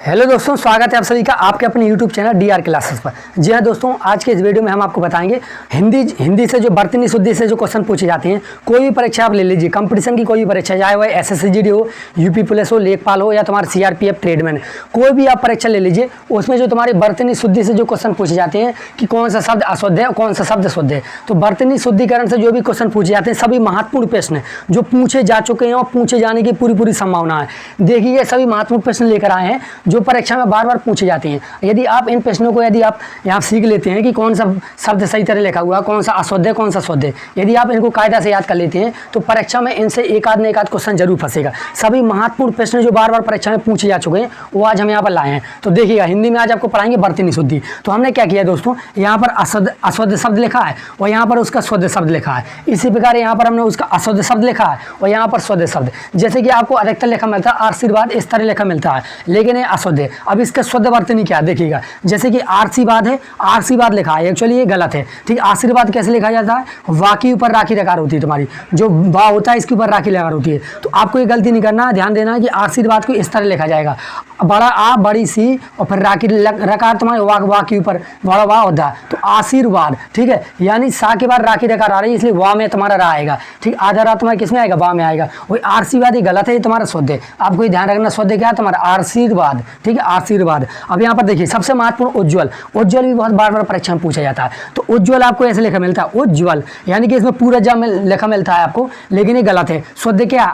Hello दोस्तों, स्वागत है आप सभी का आपके अपने यूट्यूब चैनल डीआर क्लासेस पर। जी हाँ दोस्तों, आज के इस वीडियो में हम आपको बताएंगे हिंदी से जो वर्तनी शुद्धि से जो क्वेश्चन पूछे जाते हैं। कोई भी परीक्षा आप ले लीजिए, कंपटीशन की कोई भी परीक्षा, चाहे वह एसएससी हो, यूपी पुलिस हो, लेखपाल हो या तुम्हारे सीआरपीएफ ट्रेडमैन, कोई भी आप परीक्षा ले लीजिए, उसमें जो तुम्हारी वर्तनी शुद्धि से जो क्वेश्चन पूछे जाते हैं कि कौन सा शब्द अशुद्ध है और कौन सा शब्द शुद्ध है। तो वर्तनी शुद्धिकरण से जो भी क्वेश्चन पूछे जाते हैं, सभी महत्वपूर्ण प्रश्न जो पूछे जा चुके हैं और पूछे जाने की पूरी संभावना है। देखिए, सभी महत्वपूर्ण प्रश्न लेकर आए हैं जो परीक्षा में बार बार पूछे जाते हैं। यदि आप इन प्रश्नों को आप यहाँ सीख लेते हैं कि कौन सा शब्द सही तरह लिखा हुआ, कौन सा अशुद्ध है, कौन सा शुद्ध है, यदि आप इनको कायदा से याद कर लेते हैं तो परीक्षा में इनसे एक आध क्वेश्चन जरूर फंसेगा। सभी महत्वपूर्ण प्रश्न जो बार बार परीक्षा में पूछे जा चुके हैं वो आज हम यहाँ पर लाए हैं। तो देखिएगा, हिंदी में आज आपको पढ़ाएंगे वर्तनी शुद्धि। तो हमने क्या किया दोस्तों, यहाँ पर अशुद्ध शब्द लिखा है और यहाँ पर उसका शुद्ध शब्द लिखा है। इसी प्रकार यहाँ पर हमने उसका अशुद्ध शब्द लिखा है और यहाँ पर शुद्ध शब्द। जैसे कि आपको अधिकतर लिखा मिलता है आशीर्वाद, इस तरह लिखा मिलता है, लेकिन ये अशुद्ध है। अब इसका शुद्ध वर्तनी क्या है देखिएगा, जैसे कि आशीर्वाद है, आशीर्वाद लिखा है, एक्चुअली ये गलत है। ठीक, आशीर्वाद कैसे लिखा जाता है, वा के ऊपर राखी लकार होती है, तुम्हारी जो वा होता है इसके ऊपर राखी लकार होती है। तो आपको ये गलती नहीं करना है, ध्यान देना है कि आशीर्वाद को इस तरह लिखा जाएगा, बड़ा आ बड़ी सी और फिर राखी रकार तुम्हारे वा के ऊपर बड़ा वा होता है। तो आशीर्वाद, ठीक है, यानी सा के बाद राखी रकार आ रही है, इसलिए वा में तुम्हारा रा आएगा। ठीक, आधा रा तुम्हारा किस में आएगा, वा में आएगा। वही आशीर्वाद ही गलत है, ये तुम्हारा शुद्ध है। आपको ये ध्यान रखना, शुद्ध क्या है तुम्हारा आशीर्वाद। ठीक है, आशीर्वाद। अब यहाँ पर देखिए सबसे महत्वपूर्ण उज्ज्वल। उज्ज्वल भी बहुत बार बार परीक्षा में पूछा जाता है। तो उज्ज्वल आपको ऐसे लिखा मिलता है, उज्ज्वल, यानी कि इसमें पूरा जा में लिखा मिलता है आपको, लेकिन ये गलत है। शुद्ध क्या,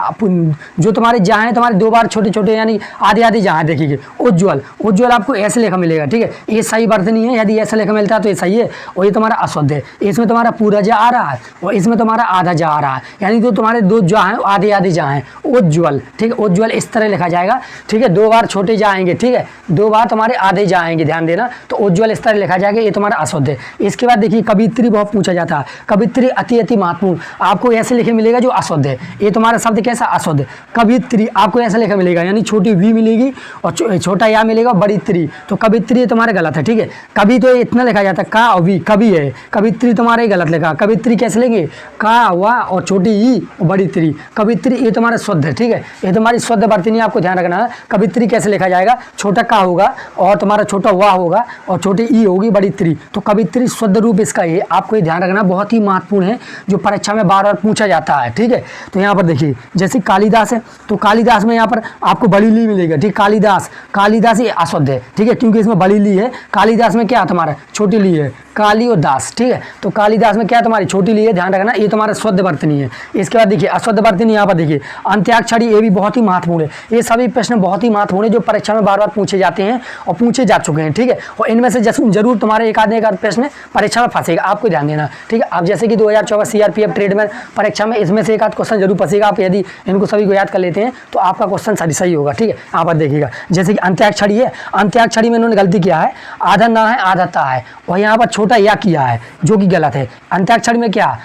जो तुम्हारे जहाँ है तुम्हारे दो बार छोटे छोटे यानी आधे आधे जहाँ देखिए उज्ज्वल। उज्ज्वल आपको ऐसे लिखा मिलेगा। ठीक है, ये सही वर्तनी है। यदि ऐसा लिखा मिलता है तो ये सही है और ये तुम्हारा अशुद्ध है। इसमें तुम्हारा पूरा जा आ रहा है और इसमें तुम्हारा आधा जा आ रहा है, यानी तो तुम्हारे दो जहाँ हैं आधे आधे जहाँ हैं, उज्ज्वल। ठीक है, उज्ज्वल इस तरह लिखा जाएगा। ठीक है, दो बार छोटे जाएंगे, ठीक है, दो बार तुम्हारे आधे जाएंगे, ध्यान देना। तो उज्ज्वल इस तरह लिखा जाएगा, ये तुम्हारा अशुद्ध है। इसके बाद देखिए कवित्री बहुत पूछा जाता है। कवित्री अति महत्वपूर्ण, आपको ऐसे लिखे मिलेगा जो अशुद्ध है। ये तुम्हारा शब्द कैसा अशुद्ध, कवित्री आपको ऐसा लिखा मिलेगा, यानी छोटी वी मिलेगी और छोटा या मिलेगा, बड़ी त्री। तो कवित्री तुम्हारा गलत है। ठीक है, कभी तो इतना लिखा जाता है का और वी, कभी है, कवित्री तुम्हारा गलत लिखा। कवित्री कैसे लेंगे, का वा और छोटी ई और बड़ी त्री, कवित्री, ये तुम्हारा शुद्ध है। ठीक है, ये तुम्हारी शुद्ध वर्तनी, आपको ध्यान रखना है। कवित्री कैसे लिखा जाएगा, छोटा का होगा और तुम्हारा छोटा वा होगा और छोटी ई होगी, बड़ी त्री। तो कवित्री शुद्ध रूप इसका ये, आपको ये ध्यान रखना, बहुत ही महत्वपूर्ण है, जो परीक्षा में बार बार पूछा जाता है। ठीक है, तो यहाँ पर देखिए जैसे कालिदास है, तो कालिदास में यहाँ पर आपको बड़ी ली मिलेगा। ठीक, कालिदास, कालिदास ये अशुद्ध है। ठीक है, क्योंकि इसमें बड़ी ली है। कालिदास में क्या तुम्हारा छोटी ली है, काली और दास। ठीक है, तो कालिदास में क्या तुम्हारी छोटी ली है, ध्यान रखना, ये तुम्हारा शुद्ध वर्तनी है। इसके बाद देखिए अशुद्ध वर्तनी, यहाँ पर देखिए अंत्याक्षरी, ये भी बहुत ही महत्वपूर्ण है। ये सभी प्रश्न बहुत ही महत्वपूर्ण है जो परीक्षा में बार बार पूछे जाते हैं और पूछे जा चुके हैं। ठीक है, और इनमें से जरूर तुम्हारे एक आध प्रश्न परीक्षा में फंसेगा, आपको ध्यान देना। ठीक है, अब जैसे कि 2024 सीआरपीएफ ट्रेडमैन परीक्षा में इसमें से एक आध क्वेश्चन जरूर फंसेगा। आप यदि इनको सभी को याद कर लेते हैं तो आपका क्वेश्चन सही होगा। ठीक है, यहाँ पर देखिएगा जैसे कि अंत्याक्षरी है, अंत्याक्षरी में इन्होंने गलती किया है, आधा ना है आधा ता है और यहाँ पर छोटा या किया है, जो कि गलत है। अंत्याक्षरी में क्या,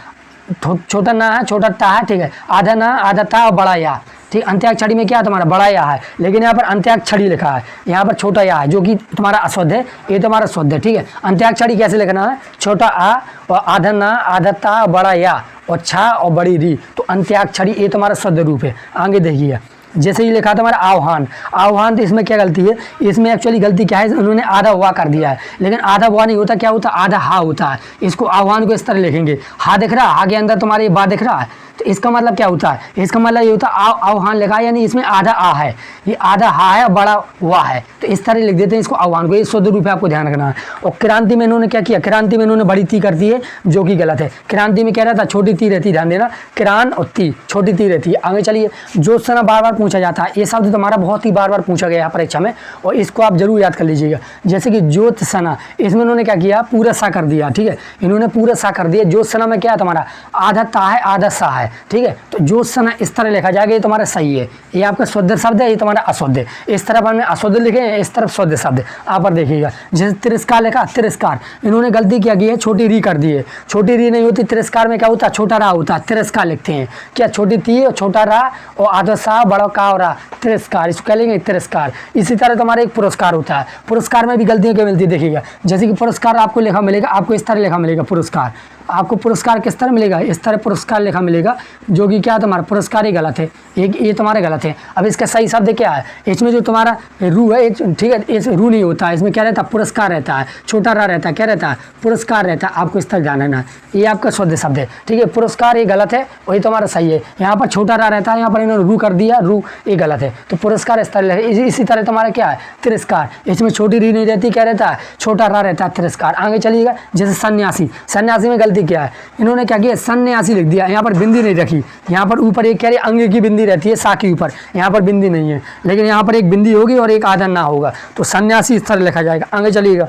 छोटा ना है छोटा ता है। ठीक है, आधा ना आधा ता और बड़ा या। ठीक, अंत्याक्षरी में क्या तुम्हारा बड़ा या है, लेकिन यहाँ पर अंत्याक्षरी लिखा है, यहाँ पर छोटा या है, जो कि तुम्हारा अशुद्ध है, ये तुम्हारा शुद्ध है। ठीक है, अंत्याक्षरी कैसे लिखना है, छोटा आ और आधा ना आधा ता बड़ा या और छा और बड़ी री। तो अंत्याक्षरी ये तुम्हारा शुद्ध रूप है। आगे देखिए जैसे ही लिखा था हमारा आह्वान, आह्वान, तो इसमें क्या गलती है, इसमें एक्चुअली गलती क्या है, उन्होंने आधा वा कर दिया है, लेकिन आधा वा नहीं होता, क्या होता, आधा हा होता है। इसको आह्वान को इस तरह लिखेंगे, हा दिख रहा, हा के अंदर तुम्हारे ये बा दिख रहा है, तो इसका मतलब क्या होता है, इसका मतलब ये होता है आह्वान लिखा है, यानी इसमें आधा आ है, ये आधा हा है, बड़ा वाह है, तो इस तरह लिख देते हैं इसको आह्वान को। ये शुद्ध रूप है, आपको ध्यान रखना है। और क्रांति में इन्होंने क्या किया, क्रांति में इन्होंने बड़ी ती कर दी है, जो कि गलत है। क्रांति में क्या रहता है, छोटी ती रहती है, ध्यान देना, क्रान और ती छोटी ती रहती है। आगे चलिए, ज्योत्सना बार बार पूछा जाता है, ये शब्द तुम्हारा बहुत ही बार बार पूछा गया है परीक्षा में और इसको आप जरूर याद कर लीजिएगा। जैसे कि ज्योत्सना, इसमें उन्होंने क्या किया, पूरा सा कर दिया। ठीक है, इन्होंने पूरा सा कर दिया। ज्योत्सना में क्या है तुम्हारा आधा ता है आधा सा है। ठीक है, तो ज्योत्सना इस तरह लिखा जाएगा, ये तुम्हारा सही है, ये आपका शुद्ध शब्द है, ये तुम्हारा अशुद्ध है। इस तरफ हमने अशुद्ध लिखे हैं, इस तरफ शुद्ध शब्द। आप पर देखिएगा जैसे तिरस्कार लिखा, तिरस्कार, इन्होंने गलती क्या की है, छोटी री कर दी है। छोटी री नहीं होती, तिरस्कार में क्या होता है, छोटा रा होता है, तिरस्कार लिखते हैं। क्या, छोटी ती और छोटा रा और आधा सा बड़ा का और रा, तिरस्कार, इसको कह लेंगे तिरस्कार। इसी तरह तुम्हारा एक पुरस्कार होता है, पुरस्कार में भी गलतियाँ क्या मिलती है, देखिएगा जैसे कि पुरस्कार आपको लिखा मिलेगा, आपको इस तरह लिखा मिलेगा पुरस्कार, आपको पुरस्कार किस तरह मिलेगा, इस तरह पुरस्कार लिखा मिलेगा, जो कि क्या तुम्हारा पुरस्कार ही गलत है, एक ये तुम्हारा गलत है। अब इसका सही शब्द क्या है, इसमें जो तुम्हारा रू है, ठीक है, इस रू नहीं होता है, इसमें क्या रहता है, पुरस्कार रहता है, छोटा रा रहता है, क्या रहता है, पुरस्कार रहता है। आपको इस तरह जान लेना है, ये आपका शुद्ध शब्द है, ठीक है। पुरस्कार ये गलत है, वही तुम्हारा सही है। यहाँ पर छोटा रा रहता है, यहाँ पर इन्होंने रू कर दिया, रू ये गलत है। तो पुरस्कार इस तरह, इसी तरह तुम्हारा क्या है, तिरस्कार, इसमें छोटी री नहीं रहती, क्या रहता है, छोटा रा रहता है, तिरस्कार। आगे चलिएगा, जैसे सन्यासी, सन्यासी में गलती क्या है, इन्होंने क्या किया, सन्यासी लिख दिया, यहाँ पर बिंदी नहीं रखी, यहाँ पर ऊपर एक कह रही अंग की बिंदी रहती है, सा के ऊपर, यहाँ पर बिंदी नहीं है, लेकिन यहाँ पर एक बिंदी होगी और एक आदर ना होगा, तो सन्यासी इस तरह लिखा जाएगा। आगे चलिएगा,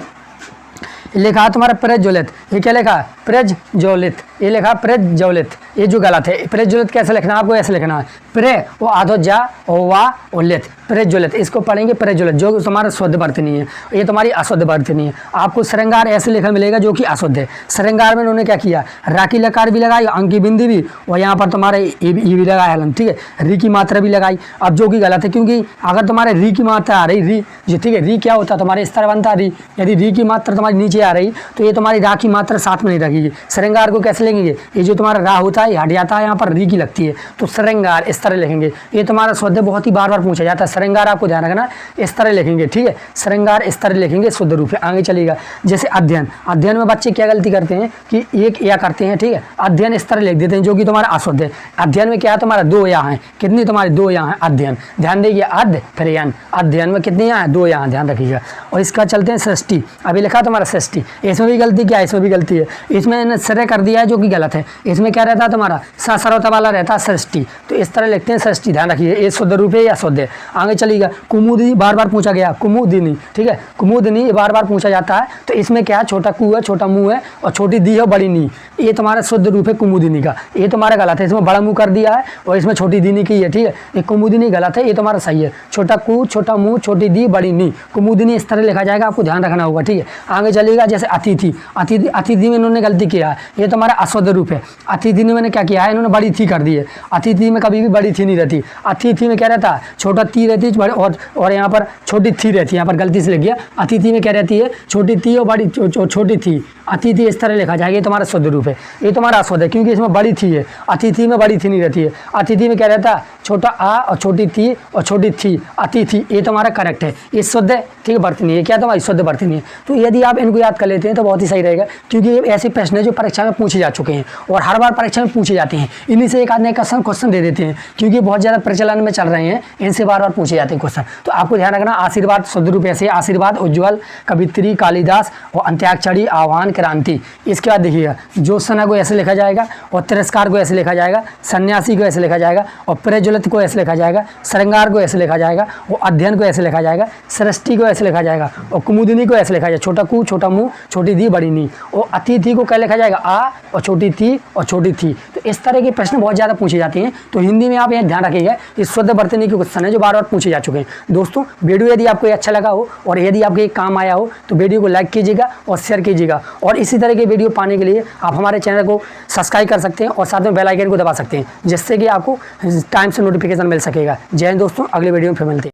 लिखा है तुम्हारा प्रज्वलित, ये क्या लिखा है, प्रज्वलित, ये लिखा प्रज्वलित, ये जो गलत है। प्रज्वलित कैसे लिखना है, आपको ऐसे लिखना है, प्रे वो आधो जा ओ वा ओ लित, प्रज्वलित, इसको पढ़ेंगे प्रज्वलित, जो तुम्हारा शुद्ध वर्तनी है, ये तुम्हारी अशुद्ध वर्तनी है। आपको श्रृंगार ऐसे लिखा मिलेगा, जो कि अशुद्ध है। श्रृंगार में उन्होंने क्या किया, राकी लकार भी लगाई, अंक की बिंदी भी, और यहाँ पर तुम्हारे ये भी लगाया हलन, ठीक है, री की मात्रा भी लगाई। अब जो कि गलत है, क्योंकि अगर तुम्हारे री की मात्रा आ रही, री जो, ठीक है, री क्या होता है तुम्हारे इस तरह बनता है री, यदि री की मात्रा तुम्हारी नीचे आ रही तो ये तुम्हारी रा की मात्रा साथ में नहीं रखेगी। श्रृंगार को कैसे लिखेंगे, ये जो तुम्हारा रा होता है हट जाता है, यहाँ पर री की लगती है, तो श्रृंगार इस तरह लिखेंगे। ये तुम्हारा शुद्ध बहुत ही बार बार पूछा जाता है, श्रृंगार आपको ध्यान रखना, इस तरह लिखेंगे, ठीक है, श्रृंगार इस तरह लिखेंगे शुद्ध रूप में। आगे चलिएगा, जैसे अध्ययन, अध्ययन में बच्चे क्या गलती करते हैं कि एक या करते हैं, ठीक है, अध्ययन इस तरह लिख देते हैं, जो कि तुम्हारा अशुद्ध है। अध्ययन में क्या है, तुम्हारा दो या है, कितनी तुम्हारी दो या है, अध्ययन, ध्यान देखिए, अध्य फिर यन, अध्ययन में कितने यहाँ है, दो यहाँ, ध्यान रखिएगा। और इसका चलते हैं सृष्टि, अभी लिखा तुम्हारा सृष्टि, इसमें भी गलती क्या है, इसमें भी गलती है, इसमें श्रेय कर दिया है, जो कि गलत है। इसमें क्या रहता है तुम्हारा सरवता वाला रहता है सृष्टि, तो इस तरह लिखते हैं सृष्टि, ध्यान रखिए, ये शुद्ध रूप है या शुद्ध है। आगे चलिएगा, कुमुदिनी बार बार पूछा गया, कुमुदिनी, ठीक है, कुमुदिनी ये बार बार पूछा जाता है, तो इसमें क्या है, छोटा कु है, छोटा मुँह है, और छोटी दी है, बड़ी नी, ये तुम्हारा शुद्ध रूप है कुमुदिनी का। ये तुम्हारा गलत है, इसमें बड़ा मुँह कर दिया है और इसमें छोटी दी नी की है, ठीक है, ये कुमुदिनी गलत है, ये तुम्हारा सही है, छोटा कु, छोटा मुँह, छोटी दी, बड़ी नी, कुमुदिनी इस तरह लिखा जाएगा, आपको ध्यान रखना होगा, ठीक है। आगे चलिएगा, जैसे अतिथि, अतिथि में इन्होंने गलती किया है, ये तुम्हारा अशुद्ध रूप है। अतिथि में मैंने क्या किया है, इन्होंने बड़ी थी कर दी है, अतिथि में कभी भी बड़ी थी नहीं रहती, अतिथि में क्या रहता है, छोटा ती रहती है, और यहाँ पर छोटी थी रहती है, यहाँ पर गलती से लिख गया, अतिथि में क्या रहती है, छोटी ती और बड़ी छोटी थी, अतिथि इस तरह लिखा जाएगा, ये तुम्हारा शुद्ध रूप है। ये तुम्हारा अशुद्ध है, क्योंकि इसमें बड़ी थी है, अतिथि में बड़ी थी नहीं रहती है, अतिथि में क्या रहता है, छोटा आ और छोटी थी और छोटी थी, अतिथि, ये तुम्हारा करेक्ट है, ये शुद्ध है, ठीक है, वर्तनी है, क्या तुम्हारी शुद्ध वर्तनी है। तो यदि आप इनको याद कर लेते हैं तो बहुत ही सही रहेगा, क्योंकि ये ऐसे प्रश्न है जो परीक्षा में पूछे जा चुके हैं और हर बार परीक्षा में पूछे जाते हैं। इन्हीं से एक आध नए क्वेश्चन दे देते हैं, क्योंकि बहुत ज़्यादा प्रचलन में चल रहे हैं, इनसे बार बार पूछे जाते हैं क्वेश्चन। तो आपको ध्यान रखना, आशीर्वाद शुद्ध रूप ऐसे, आशीर्वाद, उज्ज्वल, कवित्री, कालिदास, और अंत्याक्षरी, आह्वान, क्रांति। इसके बाद देखिएगा, ज्योत्सना को ऐसे लिखा जाएगा, और तिरस्कार को ऐसे लिखा जाएगा, सन्यासी को ऐसे लिखा जाएगा, और प्रज्वलित को ऐसे लिखा जाएगा, श्रृंगार को ऐसे लिखा जाएगा, और अध्ययन को ऐसे लिखा जाएगा, सृष्टि को ऐसे लिखा जाएगा, और कुमुदिनी को ऐसे लिखा जाएगा, छोटा कु, छोटा मुँह, छोटी दी, बड़ी नी, और अतिथि को क्या लिखा जाएगा, आ और छोटी थी और छोटी थी। तो इस तरह के प्रश्न बहुत ज़्यादा पूछे जाते हैं, तो हिंदी में आप यह ध्यान रखिएगा, इस शुद्ध वर्तनी के क्वेश्चन है जो बार बार पूछे जा चुके हैं। दोस्तों, वीडियो यदि आपको अच्छा लगा हो और यदि आपके काम आया हो तो वीडियो को लाइक कीजिएगा और शेयर कीजिएगा, और इसी तरह के वीडियो पाने के लिए आप हमारे चैनल को सब्सक्राइब कर सकते हैं और साथ में बेल आइकन को दबा सकते हैं, जिससे कि आपको टाइम से नोटिफिकेशन मिल सकेगा। जय हिंद दोस्तों, अगले वीडियो में फिर मिलते हैं।